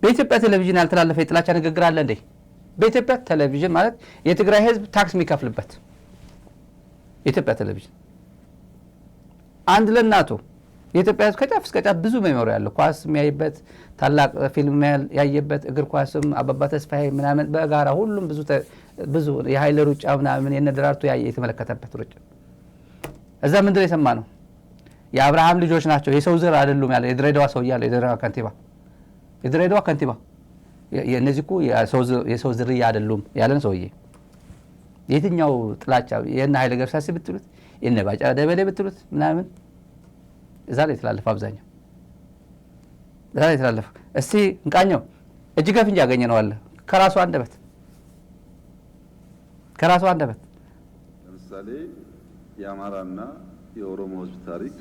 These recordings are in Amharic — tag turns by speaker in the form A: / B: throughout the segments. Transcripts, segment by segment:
A: በኢትዮጵያ ቴሌቪዥን ያልተላለፈ የጥላቻ ንግግር አለ እንዴ? በኢትዮጵያ ቴሌቪዥን ማለት የትግራይ ህዝብ ታክስ የሚከፍልበት የኢትዮጵያ ቴሌቪዥን አንድ ለናቱ የኢትዮጵያ ህዝብ ከጫፍ እስከ ጫፍ ብዙ ሜሞሪ ያለው ኳስ የሚያይበት ታላቅ ፊልም ያየበት እግር ኳስም አባባ ተስፋዬ ምናምን በጋራ ሁሉም ብዙ የኃይል ሩጫ ምናምን የነደራርቱ የተመለከተበት ሩጫ እዛ ምንድነው የሰማነው? የአብርሃም ልጆች ናቸው የሰው ዘር አይደሉም ያለ የድሬዳዋ ሰው ያለ የድሬዳዋ ከንቲባ የነዚህ እኮ የሰው ዝርያ አይደሉም ያለን ሰውዬ የትኛው ጥላቻ የነ ኃይለ ገብረስላሴ ብትሉት የነ ባጫ ደበሌ ብትሉት ምናምን እዛ ላይ ተላልፈ አብዛኛው እዛ ላይ ተላልፈ እስቲ እንቃኘው እጅግ ፍንጅ ያገኘነው አለ ከራሱ አንደበት
B: ለምሳሌ የአማራና የኦሮሞ ህዝብ ታሪክ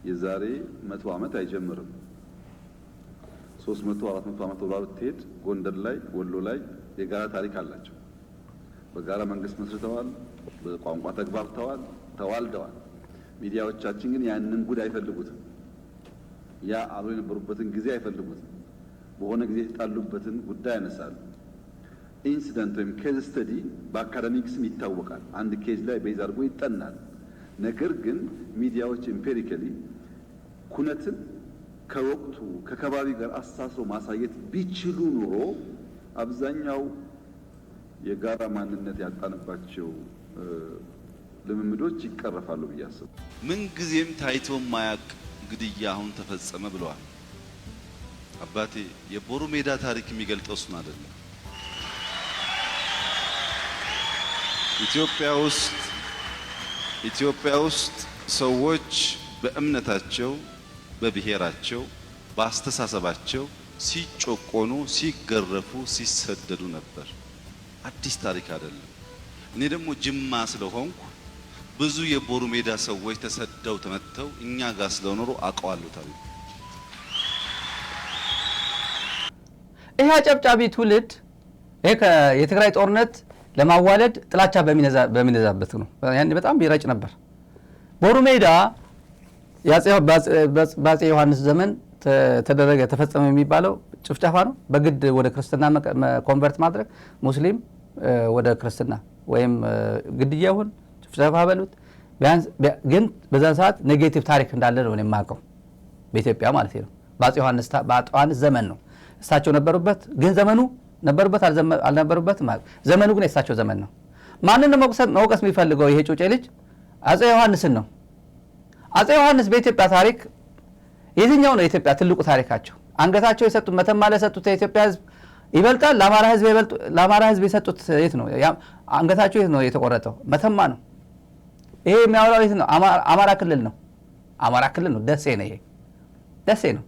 B: የዛሬ 100 ዓመት አይጀምርም 300 400 ዓመት ወደ ብትሄድ ጎንደር ላይ ወሎ ላይ የጋራ ታሪክ አላቸው በጋራ መንግስት መስርተዋል በቋንቋ ተግባብተዋል ተዋልደዋል ሚዲያዎቻችን ግን ያንን ጉድ አይፈልጉትም ያ አብሮ የነበሩበትን ጊዜ አይፈልጉትም በሆነ ጊዜ ተጣሉበትን ጉዳይ ያነሳሉ ኢንሲደንት ወይም ኬዝ ስተዲ በአካዳሚክስም ይታወቃል አንድ ኬዝ ላይ ቤዝ አድርጎ ይጠናል ነገር ግን ሚዲያዎች ኢምፔሪካሊ ኩነትን ከወቅቱ ከከባቢ ጋር አሳስሮ ማሳየት ቢችሉ ኑሮ አብዛኛው የጋራ ማንነት ያጣንባቸው ልምምዶች ይቀርፋሉ ብያስብ
C: ምን ጊዜም ታይቶ ማያቅ ግድያ አሁን ተፈጸመ ብለዋል አባቴ የቦሩ ሜዳ ታሪክ የሚገልጠው እሱን አይደለም ኢትዮጵያ ውስጥ ሰዎች በእምነታቸው በብሔራቸው በአስተሳሰባቸው ሲጮቆኑ ሲገረፉ ሲሰደዱ ነበር አዲስ ታሪክ አይደለም እኔ ደግሞ ጅማ ስለሆንኩ ብዙ የቦሩ ሜዳ ሰዎች ተሰደው ተመተው እኛ ጋር ስለኖሩ አቀዋለሁ ታሪክ
A: ይሄ አጨብጫቢ ትውልድ የትግራይ ጦርነት ለማዋለድ ጥላቻ በሚነዛበት ነው ያን በጣም ቢረጭ ነበር ቦሩ ሜዳ ባጼ ዮሐንስ ዘመን ተፈጸመ የሚባለው ጭፍጨፋ ነው በግድ ወደ ክርስትና ኮንቨርት ማድረግ ሙስሊም ወደ ክርስትና ወይም ግድያውን ጭፍጨፋ በሉት ቢያንስ ግን በዛ ሰዓት ኔጌቲቭ ታሪክ እንዳለ ነው የማውቀው በኢትዮጵያ ማለት ነው ባጼ ዮሐንስ ዘመን ነው እሳቸው ነበሩበት ግን ዘመኑ ነበሩበት አልነበሩበት ማለት ዘመኑ ግን እሳቸው ዘመን ነው ማንን መውቀስ የሚፈልገው ይሄ ጩጬ ልጅ አጼ ዮሐንስን ነው አጼ ዮሐንስ በኢትዮጵያ ታሪክ የትኛው ነው የኢትዮጵያ ትልቁ ታሪካቸው አንገታቸው የሰጡት መተማ ለሰጡት የኢትዮጵያ ህዝብ ይበልጣል ለአማራ ህዝብ የሰጡት የት ነው አንገታቸው የት ነው የተቆረጠው መተማ ነው ይሄ የሚያወራው የት ነው አማራ ክልል ነው ደሴ ነው ይሄ ደሴ ነው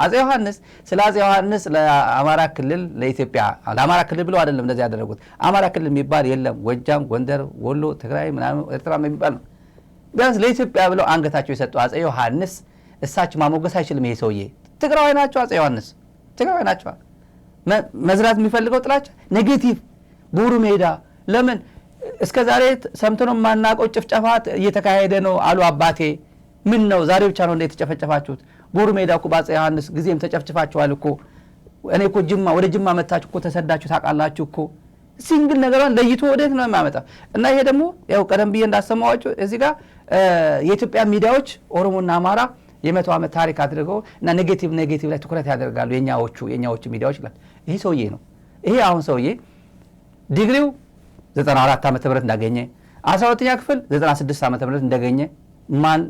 A: አጼ ዮሐንስ ስለ አጼ ዮሐንስ ለአማራ ክልል ለኢትዮጵያ ለአማራ ክልል ብለው አይደለም እንደዚህ ያደረጉት አማራ ክልል የሚባል የለም ጎጃም ጎንደር ወሎ ትግራይ ምናምን ኤርትራ የሚባል ነው ቢያንስ ለኢትዮጵያ ብለው አንገታቸው የሰጡ አጼ ዮሐንስ እሳቸው ማሞገስ አይችልም ይሄ ሰውዬ ትግራዋይ ናቸው አጼ ዮሐንስ ትግራዋይ ናቸው መዝራት የሚፈልገው ጥላቻ ኔጌቲቭ ቦሩ ሜዳ ለምን እስከዛሬ ሰምተነው ማናቀው ጭፍጨፋት እየተካሄደ ነው አሉ አባቴ ምን ነው ዛሬ ብቻ ነው እንደተጨፈጨፋችሁት ቦሩ ሜዳ እኮ ባጼ ዮሐንስ ጊዜም ተጨፍጭፋችኋል እኮ እኔ እኮ ወደ ጅማ መታችሁ እኮ ተሰዳችሁ ታውቃላችሁ እኮ ሲንግል ነገራን ለይቶ ወዴት ነው የሚያመጣው እና ይሄ ደግሞ ያው ቀደም ብዬ እንዳሰማዋችሁ እዚህ ጋር የኢትዮጵያ ሚዲያዎች ኦሮሞና አማራ የ100 ዓመት ታሪክ አድርገው እና ኔጌቲቭ ላይ ትኩረት ያደርጋሉ የኛዎቹ ሚዲያዎች ይላል ይሄ ሰውዬ ነው ይሄ አሁን ሰውዬ ዲግሪው 94 ዓመተ ምህረት እንዳገኘ 12ኛ ክፍል 96 ዓመተ ምህረት እንዳገኘ ማን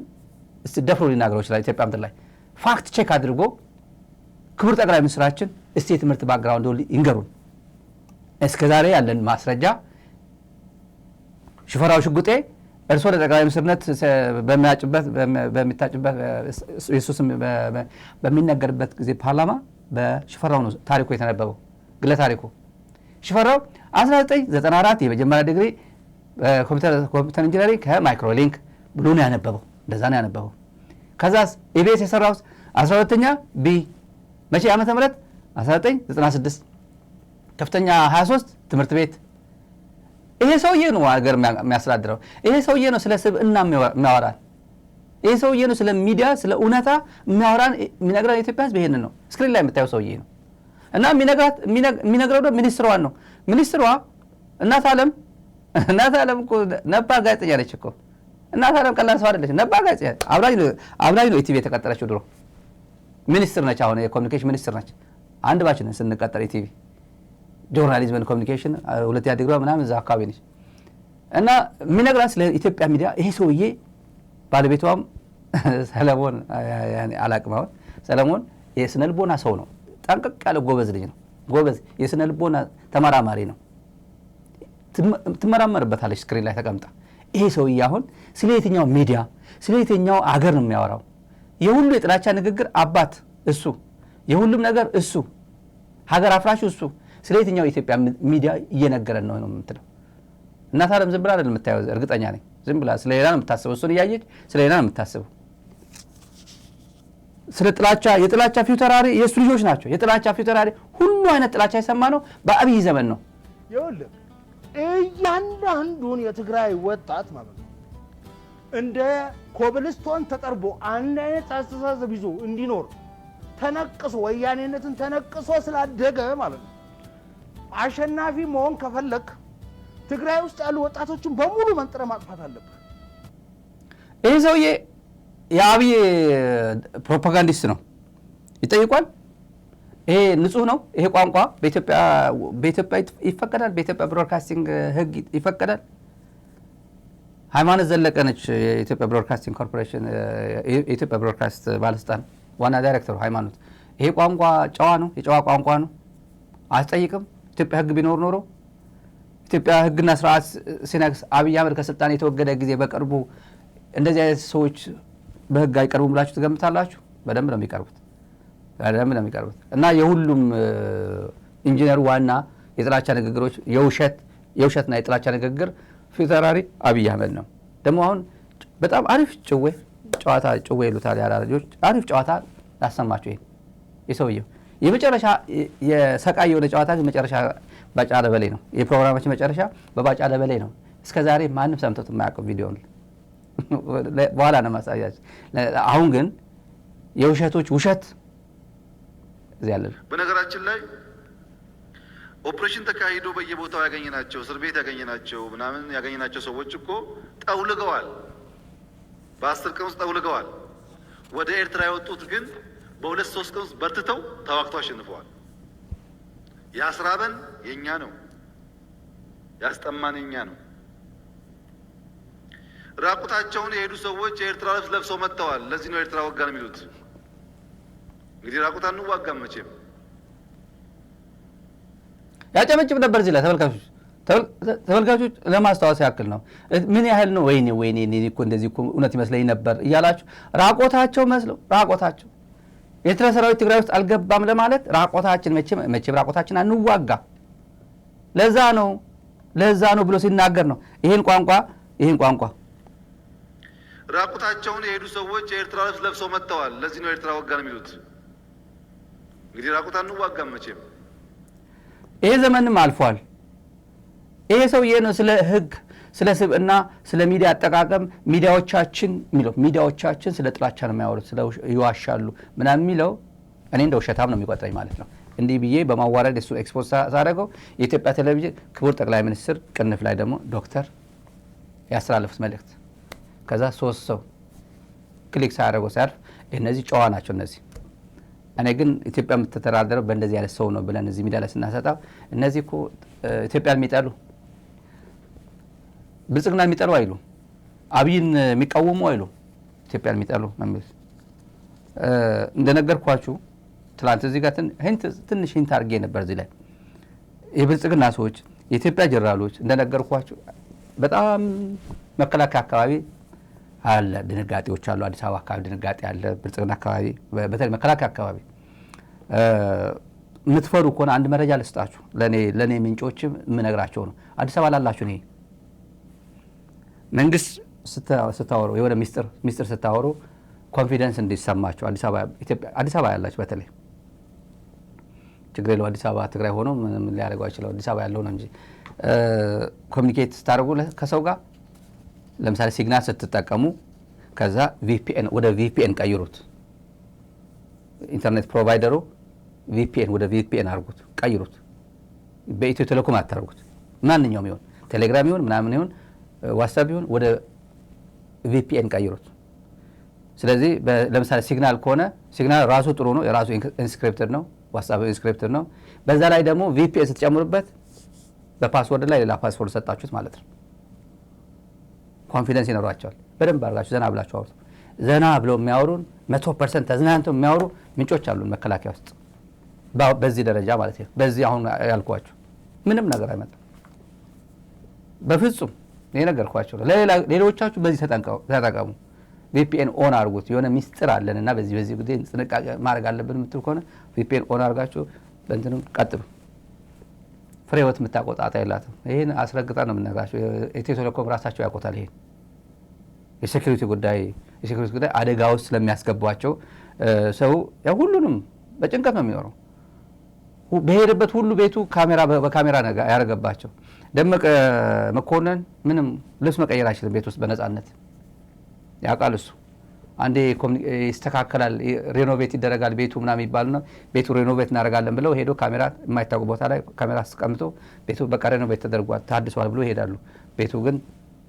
A: ደፍሮ ሊናገረው ይችላል ኢትዮጵያ ምድር ላይ ፋክት ቼክ አድርጎ ክቡር ጠቅላይ ሚኒስትራችን እስቲ ትምህርት ባክግራውንድ ይንገሩን እስከዛሬ ያለን ማስረጃ ሽፈራው ሽጉጤ እርሶ ለጠቅላይ ሚኒስትርነት በሚታጭበት ኢየሱስም በሚነገርበት ጊዜ ፓርላማ በሽፈራው ነው ታሪኩ የተነበበው ግለ ታሪኩ ሽፈራው 1994 የመጀመሪያ ዲግሪ ኮምፒውተር ኢንጂነሪንግ ከማይክሮሊንክ ብሎ ነው ያነበበው እንደዛ ነው ያነበበው ከዛስ ኢቢኤስ የሰራው 12ኛ ቢ መቼ ዓመተ ምህረት 1996 ከፍተኛ 23 ትምህርት ቤት ይሄ ሰውዬ ነው ሀገር የሚያስተዳድረው ይሄ ሰውዬ ነው ስለ ስብዕና የሚያወራን ይሄ ሰውዬ ነው ስለ ሚዲያ ስለ እውነታ የሚያወራን የሚነግረን ኢትዮጵያ ህዝብ ይሄንን ነው ስክሪን ላይ የምታየው ሰውዬ ነው እና የሚነግረው ደግሞ ሚኒስትሯን ነው። ሚኒስትሯ እናት ዓለም እኮ ነባር ጋዜጠኛ ነች እኮ። እናት ዓለም ቀላል ሰው አይደለች። ነባር ጋዜጠኛ አብራኝ ነው ኢቲቪ የተቀጠረችው ድሮ ሚኒስትር ነች። አሁን የኮሚኒኬሽን ሚኒስትር ነች። አንድ ባች ነን ስንቀጠር ኢቲቪ ጆርናሊዝም እና ኮሚኒኬሽን ሁለተኛ ዲግሪ ምናምን እዛ አካባቢ ነች። እና የሚነግራት ስለ ኢትዮጵያ ሚዲያ ይሄ ሰውዬ ባለቤቷም ሰለሞን አላቅም አሁን ሰለሞን የስነ ልቦና ሰው ነው። ጠንቀቅ ያለ ጎበዝ ልጅ ነው። ጎበዝ የስነ ልቦና ተመራማሪ ነው። ትመራመርበታለች ስክሪን ላይ ተቀምጣ። ይሄ ሰውዬ አሁን ስለ የትኛው ሚዲያ ስለ የትኛው አገር ነው የሚያወራው? የሁሉ የጥላቻ ንግግር አባት እሱ፣ የሁሉም ነገር እሱ፣ ሀገር አፍራሹ እሱ። ስለ የትኛው የኢትዮጵያ ሚዲያ እየነገረን ነው የምትለው? እናት ዓለም ዝም ብላ አይደል የምታየው? እርግጠኛ ነኝ ዝም ብላ ስለ ሌላ ነው የምታስበው። እሱን እያየች ስለ ሌላ ነው የምታስበው። ስለ ጥላቻ የጥላቻ ፊውተራሪ የእሱ ልጆች ናቸው። የጥላቻ ፊውተራሪ ሁሉ አይነት ጥላቻ የሰማ ነው በአብይ ዘመን ነው።
D: ይኸውልህ እያንዳንዱን የትግራይ ወጣት ማለት ነው እንደ ኮብልስቶን ተጠርቦ አንድ አይነት አስተሳሰብ ይዞ እንዲኖር ተነቅሶ ወያኔነትን ተነቅሶ ስላደገ ማለት ነው አሸናፊ መሆን ከፈለክ ትግራይ ውስጥ ያሉ ወጣቶችን በሙሉ መንጥረ ማጥፋት አለበት።
A: ይሄ ሰውዬ የአብይ ፕሮፓጋንዲስት ነው። ይጠይቋል። ይሄ ንጹህ ነው። ይሄ ቋንቋ በኢትዮጵያ ይፈቀዳል። በኢትዮጵያ ብሮድካስቲንግ ህግ ይፈቀዳል። ሃይማኖት ዘለቀ ነች የኢትዮጵያ ብሮድካስቲንግ ኮርፖሬሽን የኢትዮጵያ ብሮድካስት ባለስልጣን ዋና ዳይሬክተሩ ሃይማኖት። ይሄ ቋንቋ ጨዋ ነው። የጨዋ ቋንቋ ነው። አያስጠይቅም። ኢትዮጵያ ህግ ቢኖር ኖሮ ኢትዮጵያ ህግና ስርዓት ሲነግስ አብይ አህመድ ከስልጣን የተወገደ ጊዜ በቅርቡ እንደዚህ አይነት ሰዎች በህግ አይቀርቡም ብላችሁ ትገምታላችሁ? በደንብ ነው የሚቀርቡት። እና የሁሉም ኢንጂነር ዋና የጥላቻ ንግግሮች የውሸትና የጥላቻ ንግግር ፊውተራሪ አብይ አህመድ ነው። ደግሞ አሁን በጣም አሪፍ ጨዋታ ይሉታል ያላጆች አሪፍ ጨዋታ ላሰማችሁ። ይሄ የሰውየው የመጨረሻ የሰቃይ የሆነ ጨዋታ ግን መጨረሻ ባጫ ለበሌ ነው። የፕሮግራማችን መጨረሻ በባጫ ለበሌ ነው። እስከዛሬ ማንም ሰምቶት የማያውቀው ቪዲዮ ነው። በኋላ ነው ማሳያችሁ። አሁን ግን የውሸቶች ውሸት እዚህ ያለ።
C: በነገራችን ላይ ኦፕሬሽን ተካሂዶ በየቦታው ያገኘናቸው እስር ቤት ያገኘናቸው ምናምን ያገኘናቸው ሰዎች እኮ ጠውልገዋል። በ10 ቀን ውስጥ ጠውልገዋል። ወደ ኤርትራ የወጡት ግን በ2-3 ቀን ውስጥ በርትተው ተዋግተው አሸንፈዋል። ያስራበን የኛ ነው፣ ያስጠማን የኛ ነው። ራቁታቸውን የሄዱ ሰዎች የኤርትራ ልብስ ለብሰው መጥተዋል። ለዚህ ነው ኤርትራ ወጋን የሚሉት። እንግዲህ ራቁት አንዋጋም መቼም።
A: ያጨበጭብ ነበር እዚህ ላይ ተመልካቾች ለማስታወስ ያክል ነው። ምን ያህል ነው ወይኔ እኔ እኮ እንደዚህ እኮ እውነት ይመስለኝ ነበር እያላችሁ ራቆታቸው መስለው ራቆታቸው የኤርትራ ሰራዊት ትግራይ ውስጥ አልገባም ለማለት ራቆታችን መቼም ራቆታችን አንዋጋ ለዛ ነው ብሎ ሲናገር ነው ይሄን ቋንቋ
C: ራቁታቸውን የሄዱ ሰዎች የኤርትራ ልብስ ለብሰው መጥተዋል። ለዚህ ነው ኤርትራ ወጋን የሚሉት። እንግዲህ ራቁት አንዋጋም መቼም።
A: ይሄ ዘመንም አልፏል። ይሄ ሰውዬ ነው ስለ ህግ፣ ስለ ስብዕና፣ ስለ ሚዲያ አጠቃቀም ሚዲያዎቻችን ስለ ጥላቻ ነው የሚያወሩት፣ ስለ ይዋሻሉ ምናምን የሚለው እኔ እንደ ውሸታም ነው የሚቆጥረኝ ማለት ነው። እንዲህ ብዬ በማዋረድ እሱ ኤክስፖዝ ሳደረገው የኢትዮጵያ ቴሌቪዥን ክቡር ጠቅላይ ሚኒስትር ቅንፍ ላይ ደግሞ ዶክተር ያስተላለፉት መልእክት ከዛ 3 ሰው ክሊክ ሳያደርገው ሲያልፍ እነዚህ ጨዋ ናቸው እነዚህ። እኔ ግን ኢትዮጵያ የምትተዳደረው በእንደዚህ አይነት ሰው ነው ብለን እዚህ ሚዲያ ላይ ስናሰጣው እነዚህ እኮ ኢትዮጵያን የሚጠሉ ብልጽግና የሚጠሉ አይሉ አብይን የሚቃወሙ አይሉ ኢትዮጵያን የሚጠሉ ማለት እንደነገርኳችሁ ትላንት እዚህ ጋር ትንሽ ሂንት አድርጌ ነበር። እዚህ ላይ የብልጽግና ሰዎች የኢትዮጵያ ጀነራሎች እንደነገርኳችሁ በጣም መከላከያ አካባቢ አለ ድንጋጤዎች አሉ። አዲስ አበባ አካባቢ ድንጋጤ አለ። ብልጽግና አካባቢ በተለይ መከላከያ አካባቢ የምትፈሩ ከሆነ አንድ መረጃ ልስጣችሁ። ለኔ ምንጮች የምነግራቸው ነው። አዲስ አበባ ላላችሁ ነው መንግስት ስታወሩ የሆነ ሚስጥር ስታወሩ ኮንፊደንስ እንዲሰማችሁ አዲስ አበባ ያላችሁ በተለይ ችግር የለው። አዲስ አበባ ትግራይ ሆኖ ምን ሊያደርገው አይችልም። አዲስ አበባ ያለው ነው እንጂ ኮሚኒኬት ስታደርጉ ከሰው ጋር ለምሳሌ ሲግናል ስትጠቀሙ ከዛ ቪፒኤን ወደ ቪፒኤን ቀይሩት። ኢንተርኔት ፕሮቫይደሩ ቪፒኤን ወደ ቪፒኤን አድርጉት፣ ቀይሩት። በኢትዮ ቴሌኮም አታርጉት። ማንኛውም ይሁን ቴሌግራም ይሁን ምናምን ይሁን ዋትስአፕ ይሁን ወደ ቪፒኤን ቀይሩት። ስለዚህ ለምሳሌ ሲግናል ከሆነ ሲግናል ራሱ ጥሩ ነው፣ የራሱ ኢንስክሪፕትድ ነው፣ ዋትስአፕ ኢንስክሪፕትድ ነው። በዛ ላይ ደግሞ ቪፒኤን ስትጨምሩበት በፓስወርድ ላይ ሌላ ፓስወርድ ሰጣችሁት ማለት ነው። ኮንፊደንስ ይኖራቸዋል። በደንብ አድርጋችሁ ዘና ብላችሁ አውሩ። ዘና ብለው የሚያወሩን 100% ተዝናንተው የሚያወሩ ምንጮች አሉን መከላከያ ውስጥ በዚህ ደረጃ ማለት ነው። በዚህ አሁን ያልኳችሁ ምንም ነገር አይመጣም በፍጹም። ይሄ ነገርኳችሁ። ሌሎቻችሁ በዚህ ተጠቀሙ። ቪፒኤን ኦን አድርጉት። የሆነ ሚስጥር አለንና በዚህ ጉዳይ ጥንቃቄ ማድረግ አለብን የምትሉ ከሆነ ቪፒኤን ኦን አድርጋችሁ በእንትንም ቀጥሉ። ፍሬህይወት የምታቆጣጣ የላትም። ይሄን አስረግጣ ነው የምነግራችሁ። ኢትዮ ቴሌኮም ራሳቸው ያውቁታል። ይሄን የሴኩሪቲ ጉዳይ አደጋ ውስጥ ስለሚያስገቧቸው ሰው ያው ሁሉንም በጭንቀት ነው የሚኖረው። በሄደበት ሁሉ ቤቱ በካሜራ ያደረገባቸው። ደመቀ መኮንን ምንም ልብስ መቀየር አይችልም ቤት ውስጥ በነፃነት ያውቃል እሱ። አንዴ ይስተካከላል፣ ሬኖቬት ይደረጋል ቤቱ ምናምን ይባልና ቤቱ ሬኖቬት እናደርጋለን ብለው ሄዶ ካሜራ የማይታወቅ ቦታ ላይ ካሜራ አስቀምጦ ቤቱ በቃ ሬኖቬት ተደርጓል ታድሷል ብሎ ይሄዳሉ። ቤቱ ግን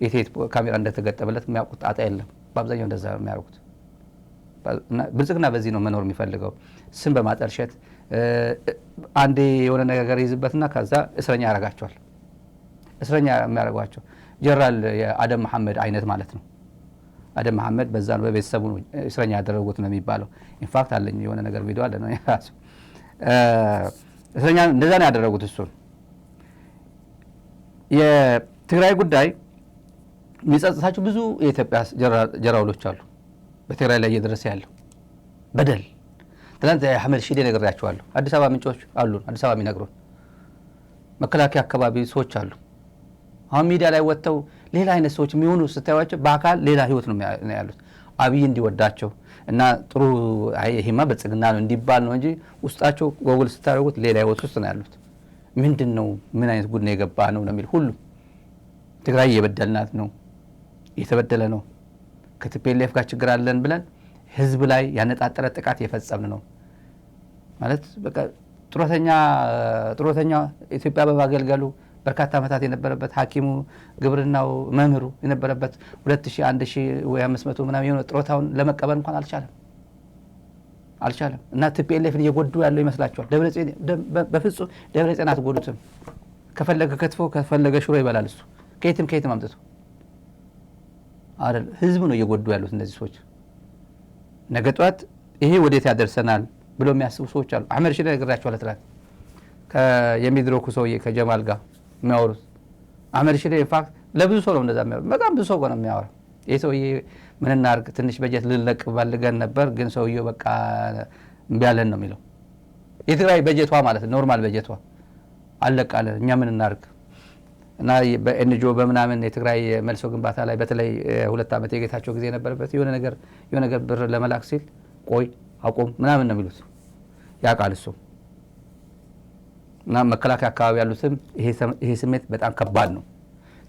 A: የት ካሜራ እንደተገጠመለት የሚያውቁት ጣጣ የለም። በአብዛኛው እንደዛ ነው የሚያደርጉት። ብልጽግና በዚህ ነው መኖር የሚፈልገው፣ ስም በማጠልሸት አንዴ የሆነ ነገር ይዝበትና ከዛ እስረኛ ያደርጋቸዋል። እስረኛ የሚያደርጓቸው ጀነራል የአደም መሐመድ አይነት ማለት ነው። አደም መሐመድ በዛ ነው በቤተሰቡ ነው እስረኛ ያደረጉት ነው የሚባለው። ኢንፋክት አለኝ የሆነ ነገር ቪዲዮ አለ ነው ያሱ እስረኛ እንደዛ ነው ያደረጉት እሱን። የትግራይ ጉዳይ የሚጸጽታቸው ብዙ የኢትዮጵያ ጀነራሎች አሉ። በትግራይ ላይ እየደረሰ ያለው በደል ትናንት አህመድ ሺዴ ነግሬያቸዋለሁ። አዲስ አበባ ምንጮች አሉን፣ አዲስ አበባ የሚነግሩን መከላከያ አካባቢ ሰዎች አሉ። አሁን ሚዲያ ላይ ወጥተው ሌላ አይነት ሰዎች የሚሆኑ ስታዩዋቸው በአካል ሌላ ህይወት ነው ያሉት። አብይ እንዲወዳቸው እና ጥሩ ይሄማ ብልጽግና ነው እንዲባል ነው እንጂ ውስጣቸው ጎግል ስታደርጉት ሌላ ህይወት ውስጥ ነው ያሉት። ምንድን ነው ምን አይነት ጉድ ነው የገባ ነው የሚል ሁሉ ትግራይ እየበደልናት ነው፣ እየተበደለ ነው፣ ከቲፒኤልኤፍ ጋር ችግር አለን ብለን ህዝብ ላይ ያነጣጠረ ጥቃት የፈጸምን ነው ማለት በቃ ጡረተኛ ኢትዮጵያ በማገልገሉ በርካታ ዓመታት የነበረበት ሐኪሙ፣ ግብርናው፣ መምህሩ የነበረበት 2000 1000 ወይ 500 ምናምን የሆነ ጡረታውን ለመቀበል እንኳን አልቻለም። እና ቲፒኤልኤፍን እየጎዱ ያለው ይመስላችኋል? በፍጹም ደብረጽዮን አትጎዱትም። ከፈለገ ከትፎ ከፈለገ ሽሮ ይበላል እሱ ከየትም አምጥቶ አይደል። ህዝብ ነው እየጎዱ ያሉት እነዚህ ሰዎች። ነገ ጧት ይሄ ወዴት ያደርሰናል ብሎ የሚያስቡ ሰዎች አሉ። አህመድ ሺዴ ነግሬያቸዋለሁ ትላንት የሚድሮኩ ሰውዬ ከጀማል ጋር የሚያወሩት አህመድ ሺዴ ኢንፋክት ለብዙ ሰው ነው እንደዛ የሚያወሩ። በጣም ብዙ ሰው ነው የሚያወራው። ይሄ ሰውዬ ምን እናድርግ ትንሽ በጀት ልንለቅ ባልገን ነበር ግን ሰውዬው በቃ እምቢ አለን ነው የሚለው። የትግራይ በጀቷ ማለት ኖርማል በጀቷ አለቃለን እኛ ምን እናድርግ እና በኤንጂኦ በምናምን የትግራይ መልሶ ግንባታ ላይ በተለይ 2 ዓመት የጌታቸው ጊዜ የነበረበት የሆነ ነገር ብር ለመላክ ሲል ቆይ አቁም ምናምን ነው የሚሉት። ያውቃል እሱ። እና መከላከያ አካባቢ ያሉትም ይሄ ስሜት በጣም ከባድ ነው።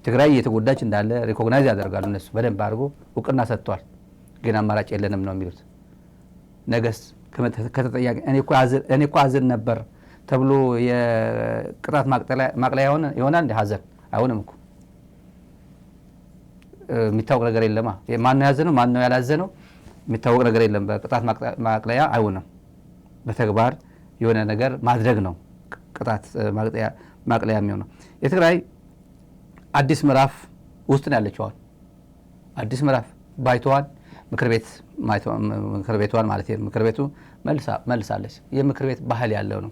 A: ትግራይ እየተጎዳች እንዳለ ሪኮግናይዝ ያደርጋሉ እነሱ በደንብ አድርጎ እውቅና ሰጥቷል። ግን አማራጭ የለንም ነው የሚሉት። ነገስ ከተጠያቂ እኔ እኮ አዝን ነበር ተብሎ የቅጣት ማቅለያ ይሆናል እንደ ሀዘን አይሆንም እኮ። የሚታወቅ ነገር የለማ። ማን ነው ያዘነው ማን ነው ያላዘነው የሚታወቅ ነገር የለም። በቅጣት ማቅለያ አይሆንም። በተግባር የሆነ ነገር ማድረግ ነው ቅጣት ማቅለያ የሚሆነው። የትግራይ አዲስ ምዕራፍ ውስጥ ነው ያለችው። አዲስ ምዕራፍ ባይተዋል ምክር ቤቷን ማለት ነው። ምክር ቤቱ መልሳለች። የምክር ቤት ባህል ያለው ነው።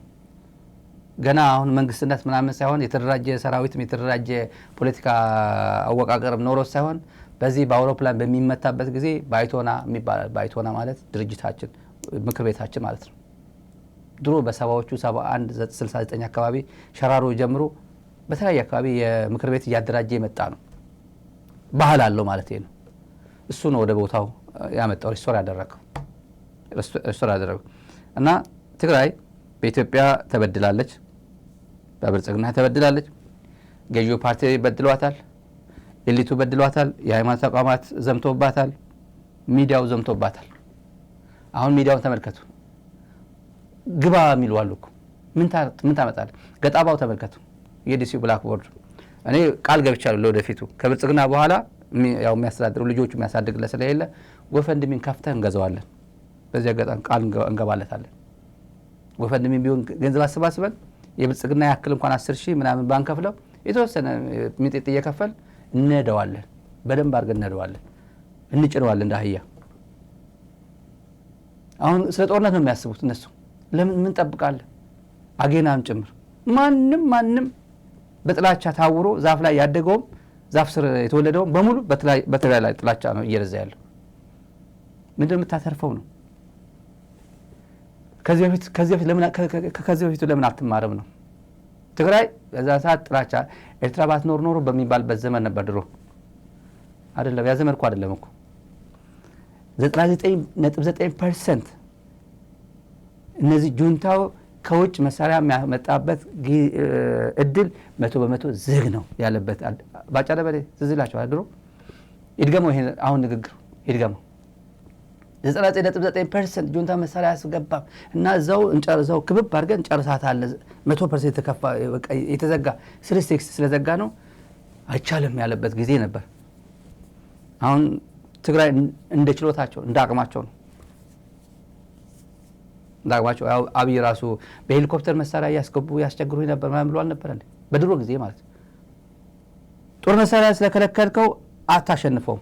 A: ገና አሁን መንግስትነት ምናምን ሳይሆን የተደራጀ ሰራዊትም የተደራጀ ፖለቲካ አወቃቀርም ኖሮ ሳይሆን በዚህ በአውሮፕላን በሚመታበት ጊዜ ባይቶና የሚባል ባይቶና ማለት ድርጅታችን ምክር ቤታችን ማለት ነው። ድሮ በሰባዎቹ 71 69 አካባቢ ሸራሮ ጀምሮ በተለያየ አካባቢ የምክር ቤት እያደራጀ የመጣ ነው። ባህል አለው ማለት ነው። እሱ ነው ወደ ቦታው ያመጣው ሪስቶር ያደረገው እና ትግራይ በኢትዮጵያ ተበድላለች፣ በብልጽግና ተበድላለች። ገዢው ፓርቲ በድሏታል፣ ኤሊቱ በድሏታል፣ የሃይማኖት ተቋማት ዘምቶባታል፣ ሚዲያው ዘምቶባታል። አሁን ሚዲያውን ተመልከቱ። ግባ የሚሉ አሉ እኮ ምን ታመጣለህ? ገጣባው ተመልከቱ። የዲሲው ብላክቦርድ እኔ ቃል ገብቻለሁ ለወደፊቱ ከብልጽግና በኋላ ያው የሚያስተዳድሩ ልጆቹ የሚያሳድግለት ስለሌለ ጎፈንድሚን ከፍተን እንገዛዋለን። በዚህ አጋጣሚ ቃል እንገባለታለን። ጎፈንድሚን ቢሆን ገንዘብ አሰባስበን የብልጽግና ያክል እንኳን 10,000 ምናምን ባንከፍለው የተወሰነ ሚጤጥ እየከፈል እንነደዋለን። በደንብ አድርገን እንነደዋለን፣ እንጭነዋለን እንደ አህያ። አሁን ስለ ጦርነት ነው የሚያስቡት እነሱ። ለምን ምን ጠብቃለህ? አጌናም ጭምር ማንም በጥላቻ ታውሮ ዛፍ ላይ ያደገውም ዛፍ ስር የተወለደውም በሙሉ በተለያየ ላይ ጥላቻ ነው እየረዛ ያለው። ምንድን የምታተርፈው ነው? ከዚህ በፊት ለምን አትማርም ነው? ትግራይ በዛ ሰዓት ጥላቻ ኤርትራ ባትኖር ኖሮ በሚባልበት ዘመን ነበር ድሮ። አይደለም ያ ዘመን እኮ አይደለም እኮ 99.9% እነዚህ ጁንታው ከውጭ መሳሪያ የሚያመጣበት እድል 100% ዝግ ነው ያለበት። ባጫ ደበሌ ዝዝላቸው ድሮ ይድገመው ይሄን አሁን ንግግር ይድገመው። 99.9% ጁንታ መሳሪያ ያስገባም እና እዛው ክብብ አድርገን ጨርሳታለን 100% ተከፋ የተዘጋ ስሪስቴክስ ስለዘጋ ነው አይቻልም ያለበት ጊዜ ነበር። አሁን ትግራይ እንደ ችሎታቸው እንደ አቅማቸው ነው እንዳቅማቸው። አብይ ራሱ በሄሊኮፕተር መሳሪያ ያስገቡ ያስቸግሩ ነበር ማለት ብሎ አልነበረ እንዴ? በድሮ ጊዜ ማለት ጦር መሳሪያ ስለከለከልከው አታሸንፈውም።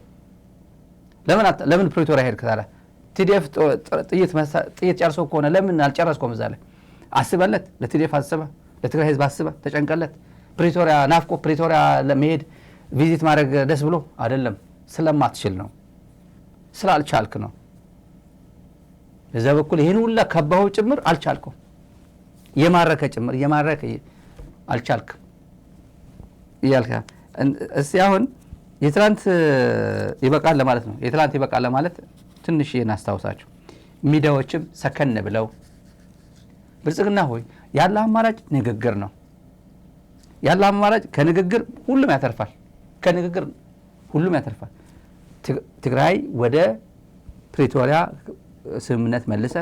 A: ለምን ፕሪቶሪያ ሄድክ ታዲያ? ቲዲኤፍ ጥይት ጨርሶ ከሆነ ለምን አልጨረስኩም? እዛ ላይ አስበለት፣ ለቲዲኤፍ አስበ፣ ለትግራይ ህዝብ አስበ፣ ተጨንቀለት። ፕሪቶሪያ ናፍቆ ፕሪቶሪያ ለመሄድ ቪዚት ማድረግ ደስ ብሎ አይደለም፣ ስለማትችል ነው፣ ስላልቻልክ ነው። በዛ በኩል ይሄን ሁላ ከባው ጭምር አልቻልኩም፣ የማረከ ጭምር የማረከ አልቻልክም ይያልካ። እስቲ አሁን የትላንት ይበቃል ለማለት ነው። የትላንት ይበቃል ለማለት ትንሽ እናስታውሳችሁ። ሚዲያዎችም ሰከን ብለው ብልጽግና ሆይ ያለ አማራጭ ንግግር ነው። ያለ አማራጭ ከንግግር ሁሉም ያተርፋል። ከንግግር ሁሉም ያተርፋል። ትግራይ ወደ ፕሪቶሪያ ስምምነት መልሰ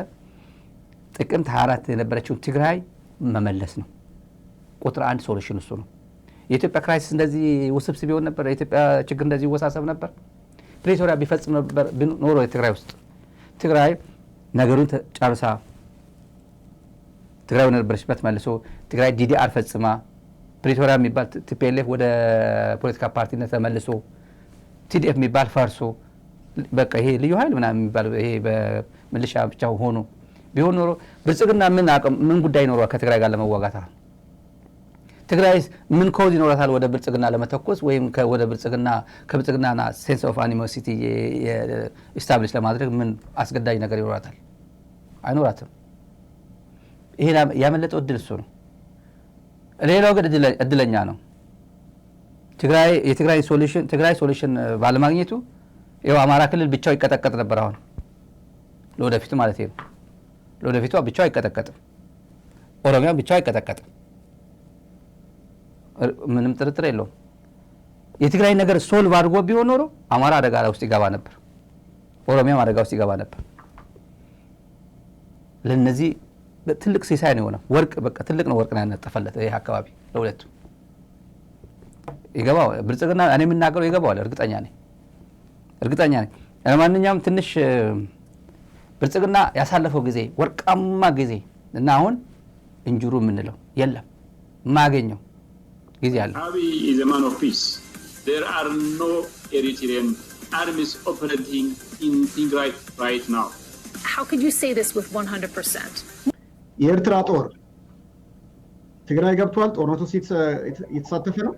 A: ጥቅምት 24 የነበረችው ትግራይ መመለስ ነው። ቁጥር 1 ሶሉሽን እሱ ነው። የኢትዮጵያ ክራይሲስ እንደዚህ ውስብስብ ይሆን ነበር? የኢትዮጵያ ችግር እንደዚህ ወሳሰብ ነበር? ፕሪቶሪያ ቢፈጽም ነበር ኖሮ የትግራይ ውስጥ ትግራይ ነገሩን ጨርሳ ትግራይ ወደ ነበረችበት መልሶ ትግራይ ዲዲአር ፈጽማ ፕሪቶሪያ የሚባል ቲፒኤልኤፍ ወደ ፖለቲካ ፓርቲነት ተመልሶ ቲዲኤፍ የሚባል ፈርሶ በቃ ይሄ ልዩ ኃይል ምናምን የሚባል ይሄ በሚሊሻ ብቻ ሆኖ ቢሆን ኖሮ ብልጽግና ምን ጉዳይ ይኖረዋል ከትግራይ ጋር ለመዋጋት? ትግራይ ምን ኮዝ ይኖራታል ወደ ብልጽግና ለመተኮስ ወይም ወደ ከብልጽግናና ሴንስ ኦፍ አኒሞሲቲ ኢስታብሊሽ ለማድረግ ምን አስገዳጅ ነገር ይኖራታል? አይኖራትም። ይሄ ያመለጠው እድል እሱ ነው። ሌላው ግን እድለኛ ነው። የትግራይ ሶሉሽን ባለማግኘቱ ይኸው አማራ ክልል ብቻው ይቀጠቀጥ ነበር። አሁን ለወደፊቱ ማለት ነው። ለወደፊቱ ብቻው አይቀጠቀጥም። ኦሮሚያ ብቻው አይቀጠቀጥም። ምንም ጥርጥር የለውም። የትግራይ ነገር ሶልቭ አድርጎ ቢሆን ኖሮ አማራ አደጋ ውስጥ ይገባ ነበር፣ ኦሮሚያም አደጋ ውስጥ ይገባ ነበር። ለነዚህ ትልቅ ሲሳይ ነው የሆነው። ወርቅ በቃ ትልቅ ነው፣ ወርቅ ነው ያነጠፈለት ይሄ አካባቢ ለሁለቱ ይገባው። ብልጽግና እኔ የምናገረው ይገባዋል፣ እርግጠኛ ነኝ። ለማንኛውም ትንሽ ብልጽግና ያሳለፈው ጊዜ ወርቃማ ጊዜ እና አሁን እንጅሩ የምንለው የለም ማገኘው ጊዜ አለ።
E: Abiy is a man of peace. There are no Eritrean armies operating in Tigray right now.
F: How could you say this with 100%?
G: የኤርትራ ጦር ትግራይ ገብቷል። ጦርነቱ የተሳተፈ ነው።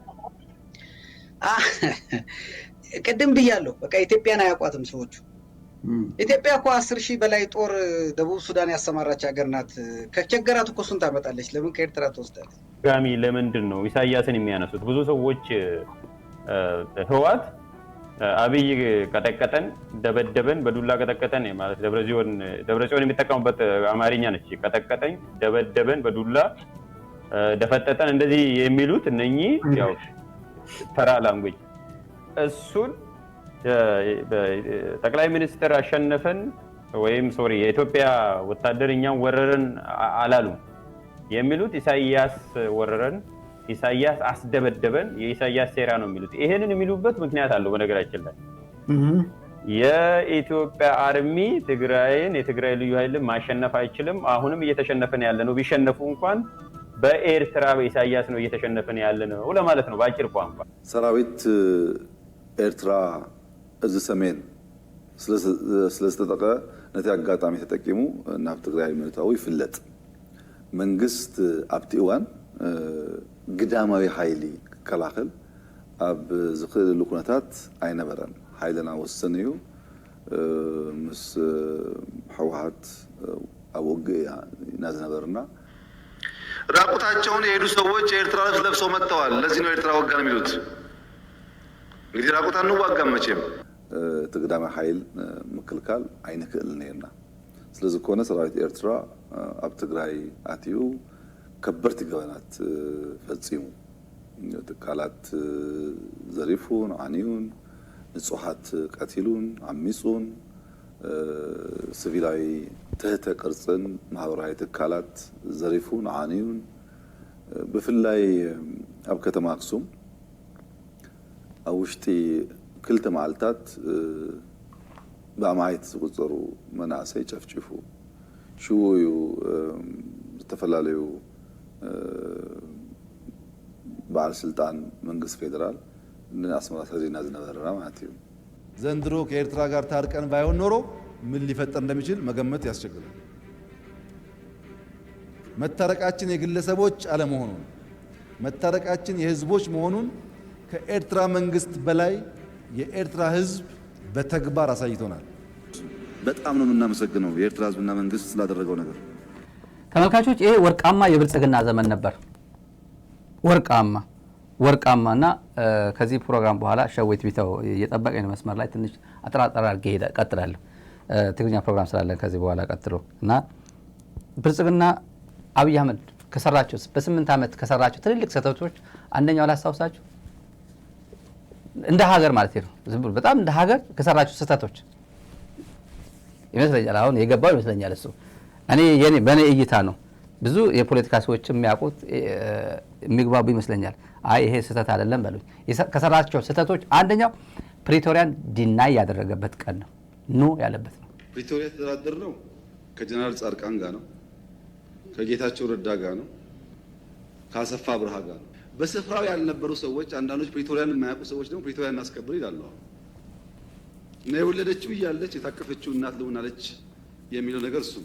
H: ቅድም ብያለሁ። በቃ ኢትዮጵያን አያውቋትም ሰዎቹ። ኢትዮጵያ እኮ 10,000 በላይ ጦር ደቡብ ሱዳን ያሰማራች ሀገር ናት። ከቸገራት እኮ እሱን ታመጣለች። ለምን ከኤርትራ ትወስዳለች?
I: ጋሚ ለምንድን ነው ኢሳያስን የሚያነሱት? ብዙ ሰዎች ህወሓት አብይ ቀጠቀጠን፣ ደበደበን፣ በዱላ ቀጠቀጠን ማለት ደብረጽዮን የሚጠቀሙበት አማርኛ ነች። ቀጠቀጠኝ፣ ደበደበን፣ በዱላ ደፈጠጠን እንደዚህ የሚሉት እነኚህ ያው ተራ ላንጉጅ። እሱን ጠቅላይ ሚኒስትር አሸነፈን ወይም ሶሪ የኢትዮጵያ ወታደር እኛን ወረረን አላሉም። የሚሉት ኢሳያስ ወረረን፣ ኢሳያስ አስደበደበን፣ የኢሳያስ ሴራ ነው የሚሉት። ይሄንን የሚሉበት ምክንያት አለው። በነገራችን ላይ የኢትዮጵያ አርሚ ትግራይን የትግራይ ልዩ ኃይል ማሸነፍ አይችልም። አሁንም እየተሸነፈን ያለ ነው። ቢሸነፉ እንኳን በኤርትራ በኢሳያስ ነው እየተሸነፈን ያለ ነው ለማለት ነው ባጭር ቋንቋ።
B: ሰራዊት ኤርትራ እዚ ሰሜን ስለስተጠቀ ነቲ አጋጣሚ ተጠቂሙ ናብ ትግራይ ምእታው ይፍለጥ መንግስት ኣብቲ እዋን ግዳማዊ ሓይሊ ክከላኸል ኣብ ዝኽእልሉ ኩነታት ኣይነበረን። ሓይልና ወሰን እዩ ምስ ሕወሓት ኣብ ውግእ ኢና ዝነበርና።
C: ራቁታቸውን የሄዱ ሰዎች የኤርትራ ልብስ ለብሰው መጥተዋል። ለዚህ ነው ኤርትራ ወጋን የሚሉት። እንግዲህ ራቁታ እንዋጋም መቼም
B: ትግዳማዊ ሓይል ምክልካል ኣይንክእል ነርና። ስለዚ ኮነ ሰራዊት ኤርትራ ኣብ ትግራይ ኣትዩ ከበርቲ ገበናት ፈፂሙ ትካላት ዘሪፉን ዓንዩን ንጹሓት ቀቲሉን ዓሚፁን ሲቪላዊ ትህተ ቅርፅን ማሕበራዊ ትካላት ዘሪፉን ዓንዩን ብፍላይ ኣብ ከተማ ኣክሱም ኣብ ውሽጢ ክልተ መዓልታት ብኣማይት ዝቁፀሩ መናእሰይ ጨፍጭፉ ሽውዩ ዝተፈላለዩ በዓል ስልጣን መንግስት ፌደራል አስመራ ሰሪና ዝነበረና ማለት እዩ።
J: ዘንድሮ ከኤርትራ ጋር ታርቀን ባይሆን ኖሮ ምን ሊፈጠር እንደሚችል መገመት ያስቸግራል። መታረቃችን የግለሰቦች አለመሆኑን መታረቃችን የህዝቦች መሆኑን ከኤርትራ መንግስት በላይ የኤርትራ ህዝብ በተግባር አሳይቶናል።
B: በጣም ነው የምናመሰግነው የኤርትራ ህዝብና መንግስት ስላደረገው ነገር።
A: ተመልካቾች ይሄ ወርቃማ የብልጽግና ዘመን ነበር። ወርቃማና ከዚህ ፕሮግራም በኋላ ሸዊት ቢተው እየጠበቀኝ ነው መስመር ላይ ትንሽ አጥራጥራ አድርጌ እቀጥላለሁ። ትግርኛ ፕሮግራም ስላለን ከዚህ በኋላ ቀጥሎ እና ብልጽግና አብይ አህመድ ከሰራቸው በ8 ዓመት ከሰራቸው ትልልቅ ስህተቶች አንደኛው ላስታውሳችሁ እንደ ሀገር ማለት ነው። ዝም ብሎ በጣም እንደ ሀገር ከሰራቸው ስህተቶች ይመስለኛል አሁን የገባው ይመስለኛል እሱ በእኔ እይታ ነው። ብዙ የፖለቲካ ሰዎች የሚያውቁት የሚግባቡ ይመስለኛል። አይ ይሄ ስህተት አይደለም በሉኝ። ከሰራቸው ስህተቶች አንደኛው ፕሪቶሪያን ዲናይ ያደረገበት ቀን ነው። ኖ ያለበት ነው።
B: ፕሪቶሪያ የተደራደር ነው ከጀነራል ጻድቃን ጋር ነው፣ ከጌታቸው ረዳ ጋር ነው፣ ከአሰፋ ብርሃ ጋር ነው። በስፍራው ያልነበሩ ሰዎች አንዳንዶች ፕሪቶሪያን የማያውቁ ሰዎች ደግሞ ፕሪቶሪያን እናስከብር ይላሉ። እና የወለደችው እያለች የታቀፈችው እናት ልሆናለች የሚለው ነገር እሱ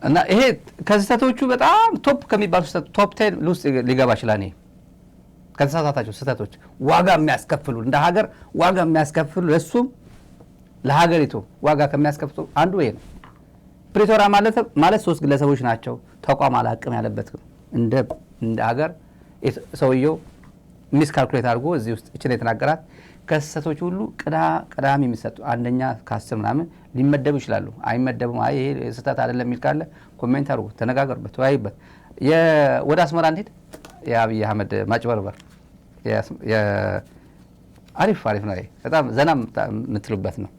A: እና ይሄ ከስህተቶቹ በጣም ቶፕ ከሚባሉ ቶፕ 10 ውስጥ ሊገባ ይችላል። እኔ ከተሳሳታቸው ስህተቶች ዋጋ የሚያስከፍሉ እንደ ሀገር ዋጋ የሚያስከፍሉ ለሱም ለሀገሪቱ ዋጋ ከሚያስከፍሉ አንዱ ይሄ ነው። ፕሪቶሪያ ማለት ሶስት ግለሰቦች ናቸው ተቋም አላቅም ያለበት እንደ ሀገር ሰውየው ሚስካልኩሌት አድርጎ እዚህ ውስጥ እቺ ላይ ተናገራት። ከስህተቶች ሁሉ ቀዳሚ የሚሰጡ አንደኛ ከ10 ምናምን ሊመደቡ ይችላሉ። አይመደቡም። አይ ይሄ ስህተት አይደለም የሚል ካለ ኮሜንት አድርጉ፣ ተነጋገሩበት፣ ተወያዩበት። ወደ አስመራ እንሂድ። የአብይ አህመድ ማጭበርበር አሪፍ ነው። በጣም ዘና የምትሉበት ነው።